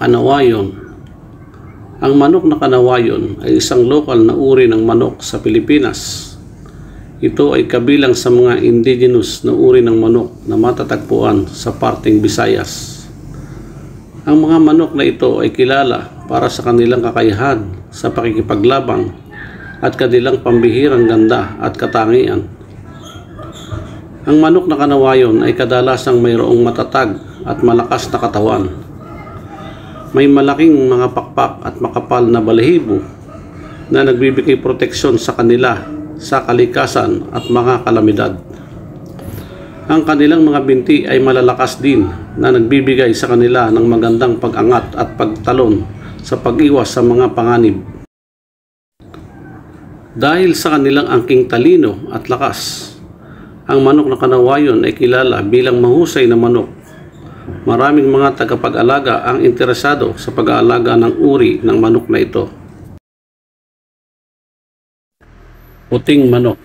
Kanawayon. Ang manok na kanawayon ay isang lokal na uri ng manok sa Pilipinas. Ito ay kabilang sa mga indigenous na uri ng manok na matatagpuan sa parteng Visayas. Ang mga manok na ito ay kilala para sa kanilang kakayahan sa pakikipaglabang at kanilang pambihirang ganda at katangian. Ang manok na kanawayon ay kadalasang mayroong matatag at malakas na katawan. May malaking mga pakpak at makapal na balahibo na nagbibigay proteksyon sa kanila sa kalikasan at mga kalamidad. Ang kanilang mga binti ay malalakas din na nagbibigay sa kanila ng magandang pag-angat at pagtalon sa pag-iwas sa mga panganib. Dahil sa kanilang angking talino at lakas, ang manok na kanawayon ay kilala bilang mahusay na manok. Maraming mga tagapag-alaga ang interesado sa pag-aalaga ng uri ng manok na ito. Puting manok.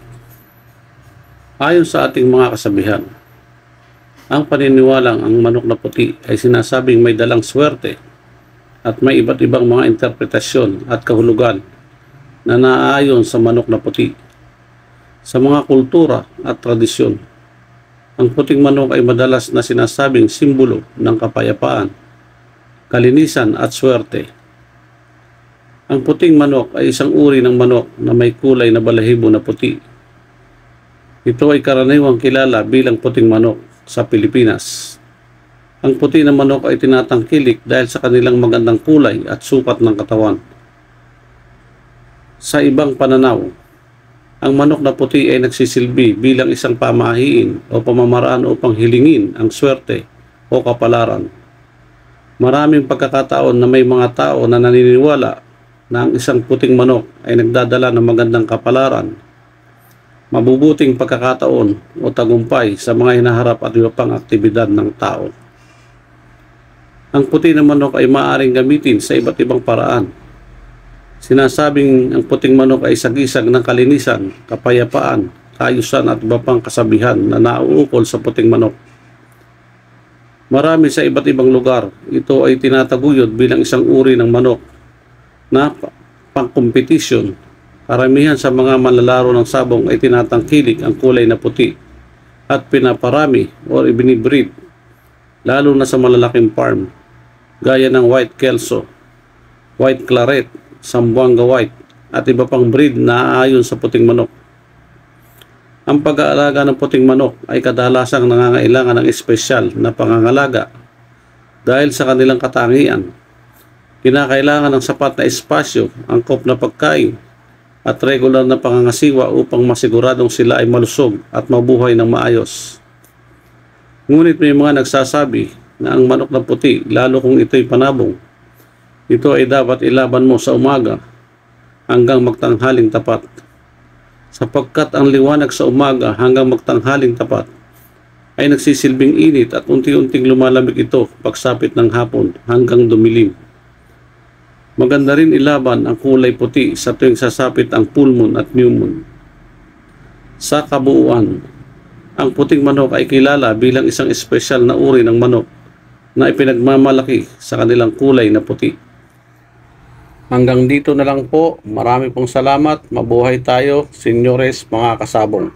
Ayon sa ating mga kasabihan, ang paniniwalang ang manok na puti ay sinasabing may dalang swerte at may iba't ibang mga interpretasyon at kahulugan na naaayon sa manok na puti sa mga kultura at tradisyon. Ang puting manok ay madalas na sinasabing simbolo ng kapayapaan, kalinisan at swerte. Ang puting manok ay isang uri ng manok na may kulay na balahibo na puti. Ito ay karaniwang kilala bilang puting manok sa Pilipinas. Ang puti na manok ay tinatangkilik dahil sa kanilang magandang kulay at sukat ng katawan. Sa ibang pananaw, ang manok na puti ay nagsisilbi bilang isang pamahiin o pamamaraan upang hilingin ang swerte o kapalaran. Maraming pagkakataon na may mga tao na naniniwala na ang isang puting manok ay nagdadala ng magandang kapalaran, mabubuting pagkakataon o tagumpay sa mga hinaharap at iba pang aktibidad ng tao. Ang puti na manok ay maaaring gamitin sa iba't ibang paraan. Sinasabing ang puting manok ay sagisag ng kalinisan, kapayapaan, kaayusan at iba pang kasabihan na nauukol sa puting manok. Marami sa iba't ibang lugar, ito ay tinataguyod bilang isang uri ng manok na pangkompetisyon. Karamihan sa mga manlalaro ng sabong ay tinatangkilik ang kulay na puti at pinaparami o ibinibreed, lalo na sa malalaking farm, gaya ng White Kelso, White Claret, Zamboanga White at iba pang breed na aayon sa puting manok. Ang pag-aalaga ng puting manok ay kadalasang nangangailangan ng espesyal na pangangalaga dahil sa kanilang katangian. Kinakailangan ng sapat na espasyo, angkop na pagkain at regular na pangangasiwa upang masiguradong sila ay malusog at mabuhay ng maayos. Ngunit may mga nagsasabi na ang manok na puti, lalo kung ito'y panabong, ito ay dapat ilaban mo sa umaga hanggang magtanghaling tapat. Sapagkat ang liwanag sa umaga hanggang magtanghaling tapat ay nagsisilbing init at unti-unting lumalamig ito pagsapit ng hapon hanggang dumilim. Maganda rin ilaban ang kulay puti sa tuwing sasapit ang full moon at new moon. Sa kabuuan, ang puting manok ay kilala bilang isang espesyal na uri ng manok na ipinagmamalaki sa kanilang kulay na puti. Hanggang dito na lang po. Marami pong salamat. Mabuhay tayo, senyores, mga kasabong.